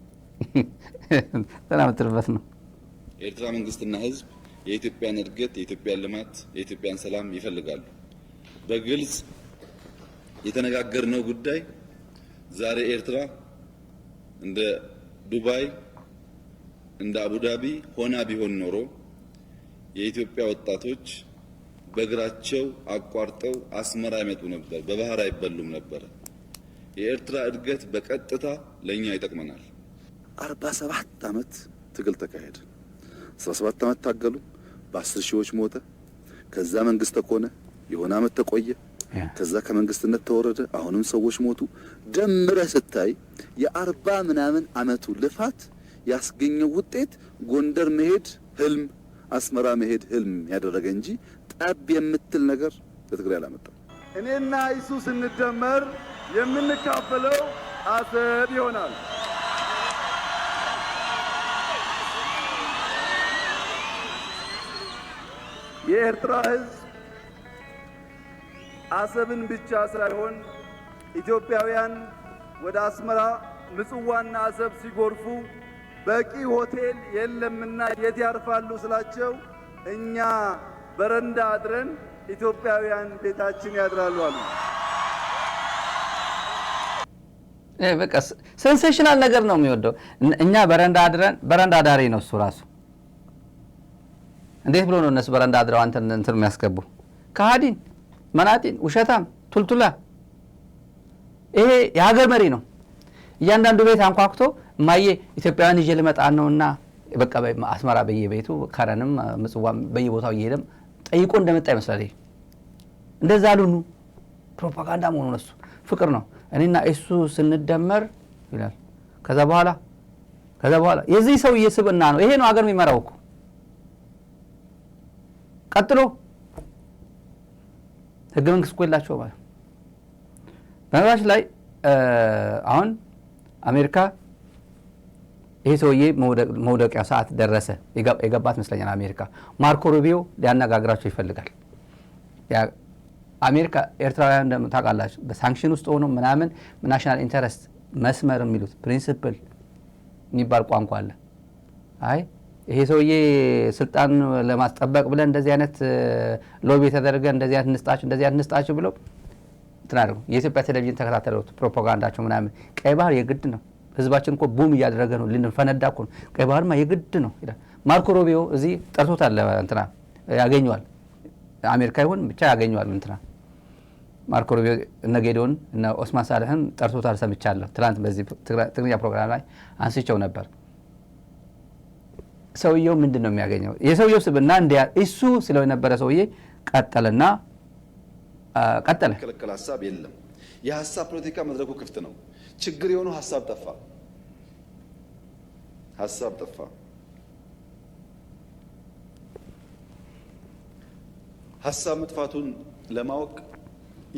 B: የኤርትራ መንግስትና ህዝብ የኢትዮጵያን እድገት፣ የኢትዮጵያን ልማት፣ የኢትዮጵያን ሰላም ይፈልጋሉ። በግልጽ የተነጋገርነው ጉዳይ ዛሬ ኤርትራ እንደ ዱባይ እንደ አቡዳቢ ሆና ቢሆን ኖሮ የኢትዮጵያ ወጣቶች በእግራቸው አቋርጠው አስመራ ይመጡ ነበር፣ በባህር አይበሉም ነበር። የኤርትራ እድገት በቀጥታ ለኛ ይጠቅመናል። 47 ዓመት ትግል ተካሄደ። 17 ዓመት ታገሉ፣ በ10 ሺዎች ሞተ። ከዛ መንግስት ተኮነ፣ የሆነ ዓመት ተቆየ፣ ከዛ ከመንግስትነት ተወረደ፣ አሁንም ሰዎች ሞቱ። ደምረ ስታይ የ40 ምናምን ዓመቱ ልፋት ያስገኘው ውጤት ጎንደር መሄድ ህልም፣ አስመራ መሄድ ህልም ያደረገ እንጂ ጠብ የምትል ነገር ለትግራይ አላመጣም።
K: እኔና ኢሱ ስንደመር የምንካፈለው አሰብ ይሆናል። የኤርትራ ህዝብ አሰብን ብቻ ሳይሆን ኢትዮጵያውያን ወደ አስመራ ምጽዋና አሰብ ሲጎርፉ በቂ ሆቴል የለምና የት ያርፋሉ ስላቸው እኛ በረንዳ አድረን ኢትዮጵያውያን ቤታችን ያድራሉ አሉ።
A: በቃ ሴንሴሽናል ነገር ነው የሚወደው። እኛ በረንዳ አድረን፣ በረንዳ ዳሪ ነው እሱ ራሱ። እንዴት ብሎ ነው እነሱ በረንዳ አድረው አንተን እንትን የሚያስገቡ? ከሃዲን፣ መናጢን፣ ውሸታም፣ ቱልቱላ። ይሄ የሀገር መሪ ነው። እያንዳንዱ ቤት አንኳኩቶ ማየ ኢትዮጵያውያን ይዤ ልመጣ ነውና በቃ አስመራ በየቤቱ ከረንም ምጽዋም በየቦታው እየሄደም ጠይቆ እንደመጣ ይመስላል። ይሄ እንደዛ አሉኑ ፕሮፓጋንዳ መሆኑ ነው። እሱ ፍቅር ነው። እኔና እሱ ስንደመር ይላል። ከዛ በኋላ የዚህ ሰው የስብና ነው። ይሄ ነው ሀገር የሚመራው እኮ። ቀጥሎ ህገ መንግስት እኮ የላቸው ማለት በነገራችን ላይ አሁን አሜሪካ ይሄ ሰውዬ መውደቂያ ሰዓት ደረሰ የገባት ይመስለኛል። አሜሪካ ማርኮ ሩቢዮ ሊያነጋግራቸው ይፈልጋል። አሜሪካ ኤርትራውያን እንደምታውቃላችሁ በሳንክሽን ውስጥ ሆኖ ምናምን ናሽናል ኢንተረስት መስመር የሚሉት ፕሪንሲፕል የሚባል ቋንቋ አለ። አይ ይሄ ሰውዬ ስልጣን ለማስጠበቅ ብለን እንደዚህ አይነት ሎቢ ተደረገ እንደዚህ አይነት ንስጣችሁ ብለው ተናገሩ። የኢትዮጵያ ቴሌቪዥን ተከታተሉት ፕሮፓጋንዳቸው ምናምን። ቀይ ባህር የግድ ነው፣ ህዝባችን እኮ ቡም እያደረገ ነው፣ ልንፈነዳ እኮ ነው፣ ቀይ ባህርማ የግድ ነው ይላል። ማርኮ ሩቢዮ እዚህ ጠርቶታል። እንትና ያገኘዋል፣ አሜሪካ ይሁን ብቻ ያገኘዋል። እንትና ማርኮ ሩቢዮ እነ ጌዲዮን እነ ኦስማን ሳልህን ጠርቶታል፣ ሰምቻለሁ። ትናንት በዚህ ትግርኛ ፕሮግራም ላይ አንስቸው ነበር። ሰውየው ምንድን ነው የሚያገኘው? የሰውየው ስብና እሱ ስለነበረ ሰውዬ ቀጠለ።
B: ከለከለ ሀሳብ የለም። የሀሳብ ፖለቲካ መድረኩ ክፍት ነው። ችግር የሆነው ሀሳብ ጠፋ። ሀሳብ መጥፋቱን ለማወቅ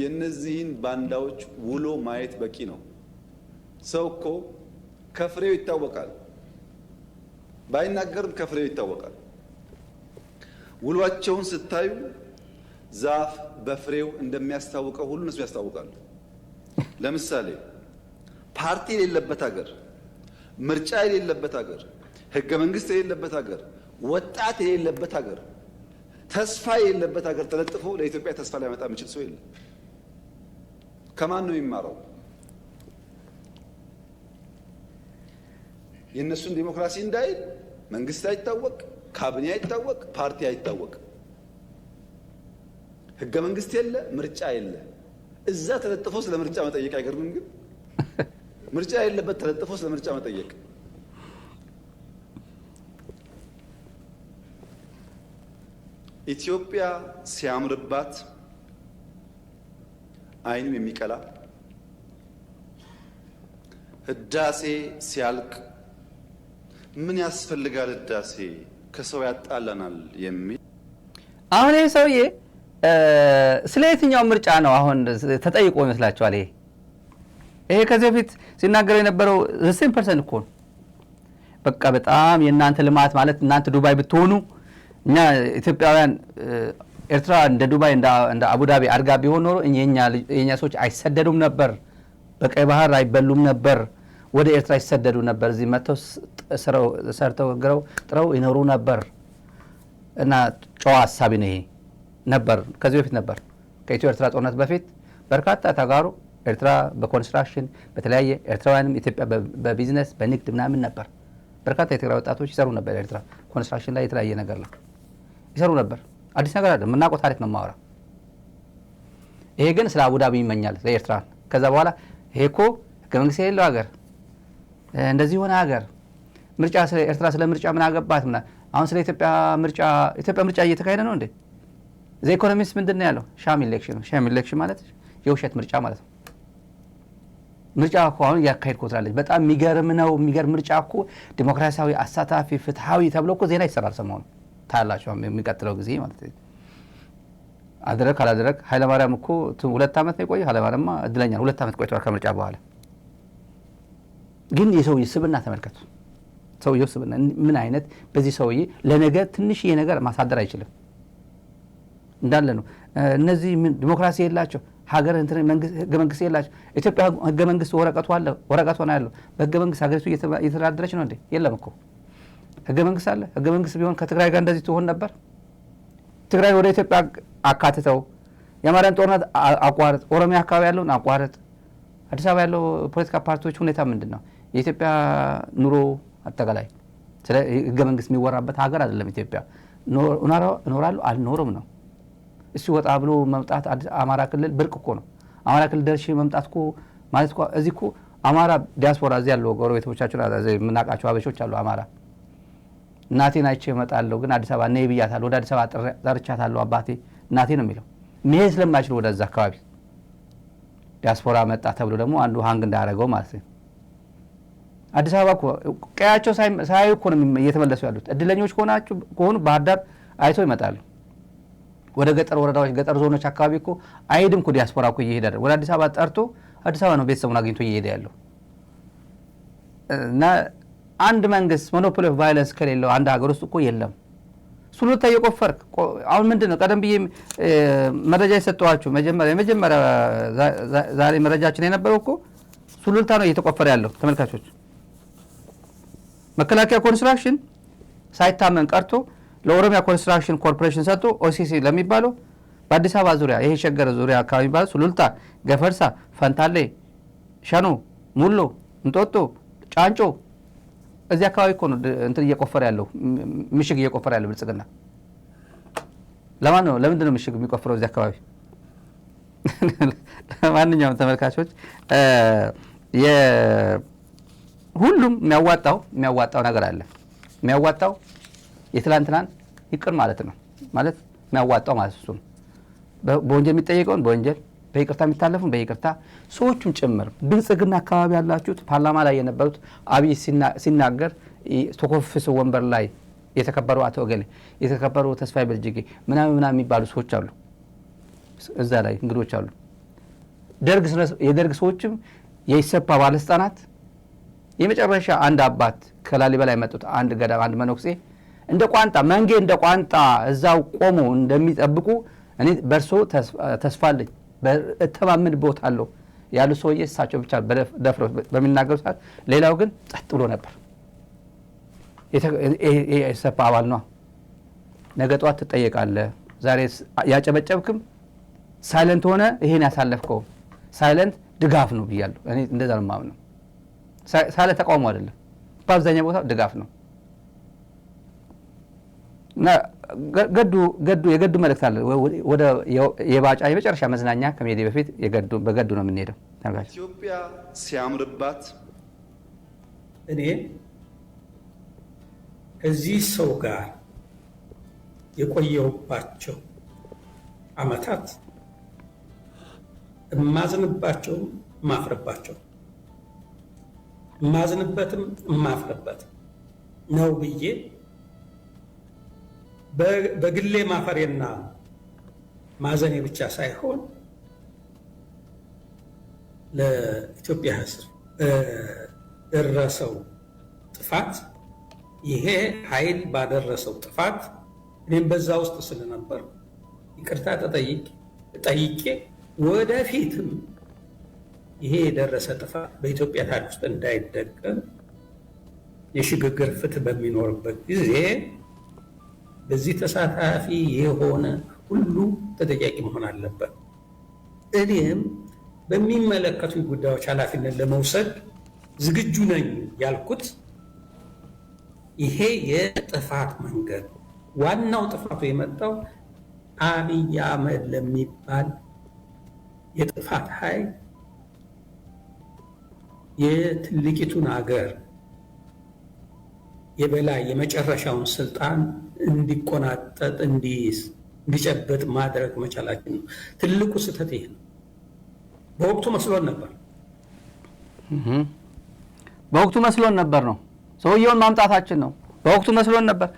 B: የነዚህን ባንዳዎች ውሎ ማየት በቂ ነው። ሰው እኮ ከፍሬው ይታወቃል። ባይናገርም ከፍሬው ይታወቃል። ውሏቸውን ስታዩ ዛፍ በፍሬው እንደሚያስታውቀው ሁሉ እነሱ ያስታውቃሉ። ለምሳሌ ፓርቲ የሌለበት ሀገር፣ ምርጫ የሌለበት ሀገር፣ ህገ መንግስት የሌለበት ሀገር፣ ወጣት የሌለበት ሀገር፣ ተስፋ የሌለበት ሀገር ተለጥፎ ለኢትዮጵያ ተስፋ ሊያመጣ የሚችል ሰው የለም። ከማን ነው የሚማረው? የእነሱን ዲሞክራሲ እንዳይል መንግስት አይታወቅ፣ ካቢኔ አይታወቅ፣ ፓርቲ አይታወቅ፣ ህገ መንግስት የለ፣ ምርጫ የለ። እዛ ተለጥፎ ስለ ምርጫ መጠየቅ አይገርምም? ግን ምርጫ የለበት ተለጥፎ ስለ ምርጫ መጠየቅ። ኢትዮጵያ ሲያምርባት አይኑ የሚቀላ ህዳሴ ሲያልቅ ምን ያስፈልጋል ህዳሴ ከሰው ያጣላናል የሚል
A: አሁን ይሄ ሰውዬ ስለ የትኛው ምርጫ ነው አሁን ተጠይቆ ይመስላችኋል? ይሄ ከዚህ በፊት ሲናገረው የነበረው ዘሴም ፐርሰን እኮ ነው። በቃ በጣም የእናንተ ልማት ማለት እናንተ ዱባይ ብትሆኑ እኛ ኢትዮጵያውያን ኤርትራ እንደ ዱባይ እንደ አቡዳቢ አድጋ ቢሆን ኖሮ የኛ ሰዎች አይሰደዱም ነበር፣ በቀይ ባህር አይበሉም ነበር፣ ወደ ኤርትራ ይሰደዱ ነበር፣ እዚህ መጥተው ሰርተው ጥረው ይኖሩ ነበር። እና ጨዋ ሀሳቢ ነው ይሄ ነበር። ከዚህ በፊት ነበር ከኢትዮ ኤርትራ ጦርነት በፊት በርካታ ተጋሩ ኤርትራ በኮንስትራክሽን በተለያየ ኤርትራውያንም ኢትዮጵያ በቢዝነስ በንግድ ምናምን ነበር። በርካታ የትግራይ ወጣቶች ይሰሩ ነበር ኤርትራ ኮንስትራክሽን ላይ የተለያየ ነገር ላይ ይሰሩ ነበር። አዲስ ነገር አይደለም፣ የምናውቀው ታሪክ ነው የማወራ። ይሄ ግን ስለ አቡዳቢ ይመኛል ለኤርትራ። ከዛ በኋላ ይሄ እኮ ህገ መንግስት የሌለው ሀገር እንደዚህ ሆነ ሀገር ምርጫ ኤርትራ ስለ ምርጫ ምን አገባት? አሁን ስለ ኢትዮጵያ ምርጫ እየተካሄደ ነው እንዴ? ዘ ኢኮኖሚስት ምንድን ነው ያለው? ሻም ኢሌክሽን ነው። ሻም ኢሌክሽን ማለት የውሸት ምርጫ ማለት ነው። ምርጫ እኮ አሁን እያካሄድኩ ትላለች። በጣም የሚገርም ነው። የሚገርም ምርጫ እኮ ዲሞክራሲያዊ፣ አሳታፊ፣ ፍትሃዊ ተብሎ እኮ ዜና ይሰራል ሰሞኑን ታያላችሁ። የሚቀጥለው ጊዜ ማለት ነው አደረግ ካላደረግ ኃይለማርያም እኮ 2 ዓመት ነው የቆየው። ኃይለማርያምማ እድለኛ 2 ዓመት ቆይቷል ከምርጫ በኋላ። ግን የሰውዬ ስብና ተመልከቱ። ሰውዬው ስብና ምን አይነት በዚህ ሰውዬ ለነገ ትንሽዬ ነገር ማሳደር አይችልም እንዳለ ነው። እነዚህ ዲሞክራሲ የላቸው ሀገር እንትን ህገ መንግስት የላቸው። ኢትዮጵያ ህገ መንግስት ወረቀቱ ነው ያለው። በህገ መንግስት ሀገሪቱ እየተዳደረች ነው እንዴ? የለም እኮ ህገ መንግስት አለ። ህገ መንግስት ቢሆን ከትግራይ ጋር እንደዚህ ትሆን ነበር? ትግራይ ወደ ኢትዮጵያ አካትተው የአማራን ጦርነት አቋርጥ፣ ኦሮሚያ አካባቢ ያለውን አቋርጥ። አዲስ አበባ ያለው ፖለቲካ ፓርቲዎች ሁኔታ ምንድን ነው? የኢትዮጵያ ኑሮ አጠቃላይ ስለ ህገ መንግስት የሚወራበት ሀገር አይደለም ኢትዮጵያ። እኖራለሁ አልኖርም ነው። እሱ ወጣ ብሎ መምጣት አማራ ክልል ብርቅ እኮ ነው። አማራ ክልል ደርሼ መምጣት እኮ ማለት እኮ እዚህ እኮ አማራ ዲያስፖራ እዚህ ያለው ጎረቤቶቻችን የምናውቃቸው አበሾች አሉ። አማራ እናቴን አይቼ እመጣለሁ፣ ግን አዲስ አበባ ነይ ብያታለሁ። ወደ አዲስ አበባ ጠርቻታለሁ። አባቴ እናቴ ነው የሚለው። መሄድ ስለማይችል ወደዛ አካባቢ ዲያስፖራ መጣ ተብሎ ደግሞ አንዱ ሃንግ እንዳያደረገው ማለት ነው። አዲስ አበባ እኮ ቀያቸው ሳያዩ እኮ ነው እየተመለሱ ያሉት። እድለኞች ከሆኑ ባህር ዳር አይተው ይመጣሉ። ወደ ገጠር ወረዳዎች፣ ገጠር ዞኖች አካባቢ እኮ አይሄድም እኮ ዲያስፖራ እኮ እየሄደ አይደል። ወደ አዲስ አበባ ጠርቶ አዲስ አበባ ነው ቤተሰቡን አግኝቶ እየሄደ ያለው። እና አንድ መንግስት ሞኖፖሊ ኦፍ ቫይለንስ ከሌለው አንድ ሀገር ውስጥ እኮ የለም። ሱሉልታ እየቆፈርክ አሁን ምንድን ነው ቀደም ብዬ መረጃ የሰጠኋችሁ የመጀመሪያ ዛሬ መረጃችን የነበረው እኮ ሱሉልታ ነው እየተቆፈረ ያለው። ተመልካቾች መከላከያ ኮንስትራክሽን ሳይታመን ቀርቶ ለኦሮሚያ ኮንስትራክሽን ኮርፖሬሽን ሰጥቶ ኦሲሲ ለሚባለው በአዲስ አበባ ዙሪያ ይሄ ሸገር ዙሪያ አካባቢ የሚባለው ሱሉልታ፣ ገፈርሳ፣ ፈንታሌ፣ ሸኖ፣ ሙሎ፣ እንጦጦ፣ ጫንጮ እዚህ አካባቢ እኮ ነው እንትን እየቆፈረ ያለው ምሽግ እየቆፈረ ያለው ብልጽግና። ለማን ነው ለምንድን ነው ምሽግ የሚቆፍረው እዚህ አካባቢ? ማንኛውም ተመልካቾች ሁሉም የሚያዋጣው ነገር አለ። የሚያዋጣው የትላንትናን ይቅር ማለት ነው። ማለት የሚያዋጣው ማለት እሱ ነው። በወንጀል የሚጠየቀውን በወንጀል በይቅርታ የሚታለፉን በይቅርታ ሰዎቹም ጭምር ብልጽግና አካባቢ ያላችሁት ፓርላማ ላይ የነበሩት አብይ ሲናገር ተኮፍስ ወንበር ላይ የተከበሩ አቶ ገሌ የተከበሩ ተስፋዬ በልጅጌ ምናምን የሚባሉ ሰዎች አሉ። እዛ ላይ እንግዶች አሉ። የደርግ ሰዎችም የኢሰፓ ባለስልጣናት የመጨረሻ አንድ አባት ከላሊበላ የመጡት አንድ ገዳም አንድ መነኩሴ እንደ ቋንጣ መንጌ እንደ ቋንጣ እዛው ቆሞ እንደሚጠብቁ እኔ በርሶ ተስፋለኝ እተማመንበታለሁ ያሉ ሰውዬ እሳቸው ብቻ ደፍረው በሚናገሩ ሰዓት ሌላው ግን ጸጥ ብሎ ነበር። የኢሰፓ አባል ነው። ነገ ጠዋት ትጠየቃለህ። ዛሬ ያጨበጨብክም ሳይለንት ሆነ ይሄን ያሳለፍከው ሳይለንት ድጋፍ ነው ብያለሁ። እኔ እንደዛ ነው የማምነው። ሳይለንት ተቃውሞ አይደለም፣ በአብዛኛው ቦታ ድጋፍ ነው። እና የገዱ መልእክት አለ። ወደ የባጫ የመጨረሻ መዝናኛ ከመሄዴ በፊት በገዱ ነው የምንሄደው።
B: ኢትዮጵያ ሲያምርባት
L: እኔ ከዚህ ሰው ጋር የቆየሁባቸው ዓመታት እማዝንባቸው እማፍርባቸው እማዝንበትም እማፍርበትም ነው ብዬ በግሌ ማፈሬና ማዘኔ ብቻ ሳይሆን ለኢትዮጵያ ሕዝብ ደረሰው ጥፋት ይሄ ኃይል ባደረሰው ጥፋት እኔም በዛ ውስጥ ስለነበር ይቅርታ ጠይቄ ወደፊትም ይሄ የደረሰ ጥፋት በኢትዮጵያ ታሪክ ውስጥ እንዳይደገም የሽግግር ፍትህ በሚኖርበት ጊዜ በዚህ ተሳታፊ የሆነ ሁሉ ተጠያቂ መሆን አለበት። እኔም በሚመለከቱ ጉዳዮች ኃላፊነት ለመውሰድ ዝግጁ ነኝ ያልኩት ይሄ የጥፋት መንገድ ዋናው ጥፋቱ የመጣው አብይ አህመድ ለሚባል የጥፋት ኃይል የትልቂቱን አገር የበላይ የመጨረሻውን ስልጣን እንዲቆናጠጥ እንዲጨበጥ ማድረግ መቻላችን ነው። ትልቁ ስህተት ይሄ ነው። በወቅቱ መስሎን ነበር ነው ሰውየውን ማምጣታችን ነው። በወቅቱ መስሎን ነበር።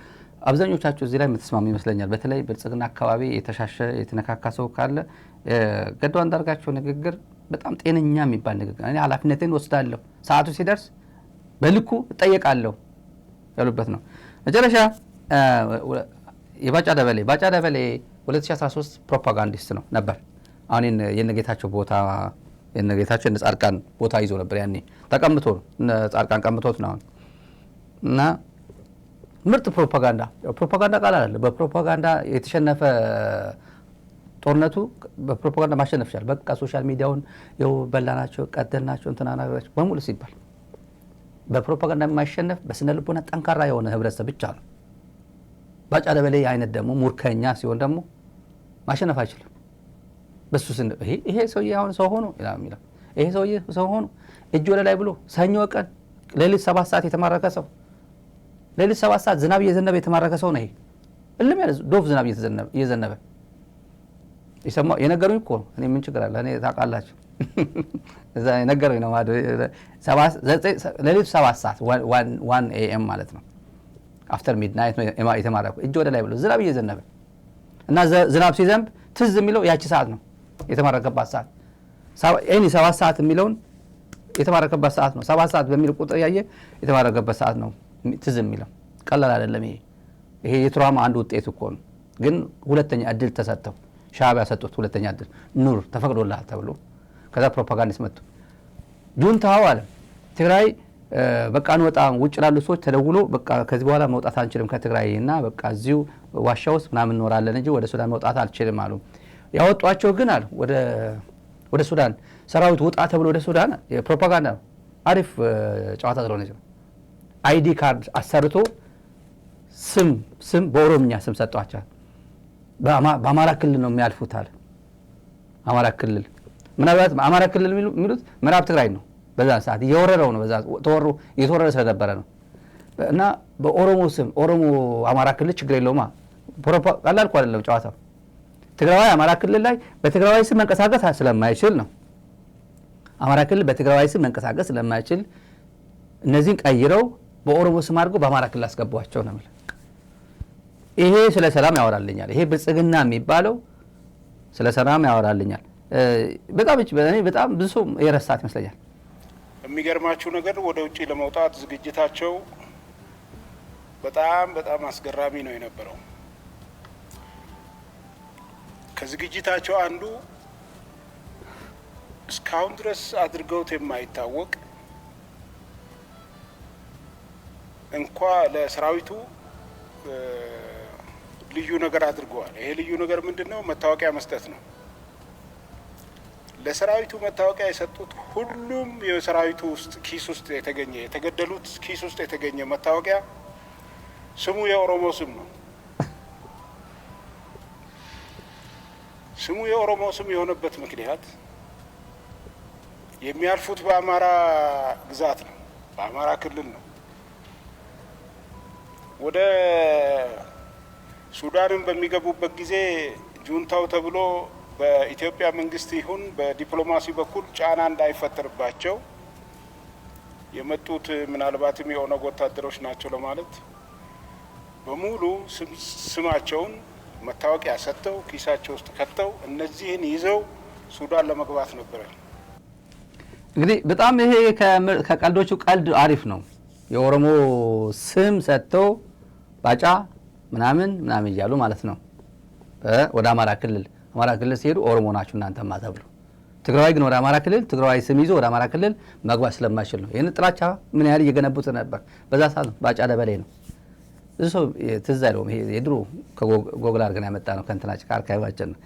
L: አብዛኞቻችሁ እዚህ ላይ የምትስማሙ ይመስለኛል። በተለይ ብልጽግና አካባቢ የተሻሸ የተነካካ ሰው ካለ ገዱ አንዳርጋቸው ንግግር በጣም ጤነኛ የሚባል ንግግር፣ እኔ ኃላፊነቴን ወስዳለሁ፣ ሰዓቱ ሲደርስ በልኩ እጠየቃለሁ ያሉበት ነው። መጨረሻ ባጫ ደበሌ 2013 ፕሮፓጋንዲስት ነው ነበር።
A: አሁን የነጌታቸው ቦታ የነጌታቸው ጻድቃን ቦታ ይዞ ነበር ያኔ ተቀምጦ ጻድቃን ቀምጦት ነው እና ምርጥ ፕሮፓጋንዳ ቃል አይደለም በፕሮፓጋንዳ የተሸነፈ ጦርነቱ በፕሮፓጋንዳ ማሸነፍ ይችላል በቃ ሶሻል ሚዲያውን ይው በላናቸው ቀደልናቸው እንትናናቸው በሙሉ ሲባል በፕሮፓጋንዳ የማይሸነፍ በስነ ልቦና ጠንካራ የሆነ ህብረተሰብ ብቻ ነው ባጫ ደበሌ አይነት ደግሞ ሙርከኛ ሲሆን ደግሞ ማሸነፍ አይችልም በሱ ይሄ ሰውዬ አሁን ሰው ሆኖ ይላል ይሄ ሰውዬ ሰው ሆኖ እጅ ወደ ላይ ብሎ ሰኞ ቀን ሌሊት 7 ሰዓት የተማረከ ሰው ሌሊት 7 ሰዓት ዝናብ እየዘነበ የተማረከ ሰው ነው ይሄ እልም ያለ ዶፍ ዝናብ እየዘነበ ይሰማው የነገሩኝ እኮ እኔ ምን ችግር አለ እኔ ታውቃላችሁ እዛ የነገሩኝ ነው ሌሊት 7 ሰዓት 1 AM ማለት ነው አፍተር ሚድናይት ነው የተማረከው እጅ ወደ ላይ ብሎ ዝናብ እየዘነበ እና ዝናብ ሲዘንብ ትዝ የሚለው ያቺ ሰዓት ነው የተማረከባት ሰዓት እኔ 7 ሰዓት የሚለውን የተማረከበት ሰዓት ነው 7 ሰዓት በሚል ቁጥር ያየ የተማረከበት ሰዓት ነው ትዝ የሚለው ቀላል አይደለም ይሄ የትራማ አንድ ውጤት እኮ ነው ግን ሁለተኛ እድል ተሰጠው ሻዕቢያ ሰጡት ሁለተኛ እድል ኑር ተፈቅዶልሃል ተብሎ ከዛ ፕሮፓጋንዲስት መጡ ጁንታው አለ ትግራይ በቃ እንወጣም ውጭ ላሉ ሰዎች ተደውሎ በቃ ከዚህ በኋላ መውጣት አንችልም ከትግራይ እና በቃ እዚሁ ዋሻ ውስጥ ምናምን እንኖራለን እንጂ ወደ ሱዳን መውጣት አልችልም አሉ ያወጧቸው ግን አለ ወደ ሱዳን ሰራዊት ወጣ ተብሎ ወደ ሱዳን የፕሮፓጋንዳ አሪፍ ጨዋታ ስለሆነ ነው አይዲ ካርድ አሰርቶ ስም በኦሮምኛ ስም ሰጧቸው በአማራ ክልል ነው የሚያልፉት አለ አማራ ክልል ምናልባት አማራ ክልል የሚሉት ምዕራብ ትግራይ ነው በዛ ሰዓት እየወረረው ነው በዛ እየተወረረ ስለነበረ ነው እና በኦሮሞ ስም ኦሮሞ አማራ ክልል ችግር የለውማ ቀላል እኮ አይደለም ጨዋታው ትግራዋይ አማራ ክልል ላይ በትግራዋይ ስም መንቀሳቀስ ስለማይችል ነው አማራ ክልል በትግራዋይ ስም መንቀሳቀስ ስለማይችል እነዚህን ቀይረው በኦሮሞ ስም አድርገው በአማራ ክልል አስገቧቸው ነው ማለት ይሄ ስለ ሰላም ያወራልኛል ይሄ ብልጽግና የሚባለው ስለ ሰላም ያወራልኛል በጣም ብዙ የረሳት ይመስለኛል
M: የሚገርማችሁ ነገር ወደ ውጪ ለመውጣት ዝግጅታቸው በጣም አስገራሚ ነው የነበረው ከዝግጅታቸው አንዱ እስካሁን ድረስ አድርገውት የማይታወቅ እንኳ ለሰራዊቱ ልዩ ነገር አድርገዋል ይሄ ልዩ ነገር ምንድነው መታወቂያ መስጠት ነው ለሰራዊቱ መታወቂያ የሰጡት ሁሉም የሰራዊቱ ውስጥ ኪስ ውስጥ የተገደሉት ኪስ ውስጥ የተገኘ መታወቂያ ስሙ የኦሮሞ ስም ነው ስሙ የኦሮሞ ስም የሆነበት ምክንያት የሚያልፉት በአማራ ግዛት ነው በአማራ ክልል ነው ወደ ሱዳንን በሚገቡበት ጊዜ ጁንታው ተብሎ በኢትዮጵያ መንግስት ይሁን በዲፕሎማሲ በኩል ጫና እንዳይፈጠርባቸው የመጡት ምናልባትም የኦነግ ወታደሮች ናቸው ለማለት በሙሉ ስማቸውን መታወቂያ ሰጥተው ኪሳቸው ውስጥ ከተው እነዚህን ይዘው ሱዳን ለመግባት ነበር
A: እንግዲህ በጣም ይሄ ከቀልዶቹ ቀልድ አሪፍ ነው የኦሮሞ ስም ሰጥተው ባጫ ምናምን ይያሉ ማለት ነው ወደ አማራ ክልል ሲሄዱ ኦሮሞ ናችሁ እናንተማ ተብሎ ትግራዋይ ግን ወደ አማራ ክልል ትግራዋይ ስም ይዞ ወደ አማራ ክልል መግባት ስለማይችል ነው ይሄን ጥላቻ ምን ያህል እየገነቡት ነበር በዛ ሰዓት ባጫ ደበሌ ነው እሱ ትዝ አይለውም ይሄ የድሮ ከጎግል አድርገን ያመጣ ነው ከእንትናችን ከአርካይቫችን ነው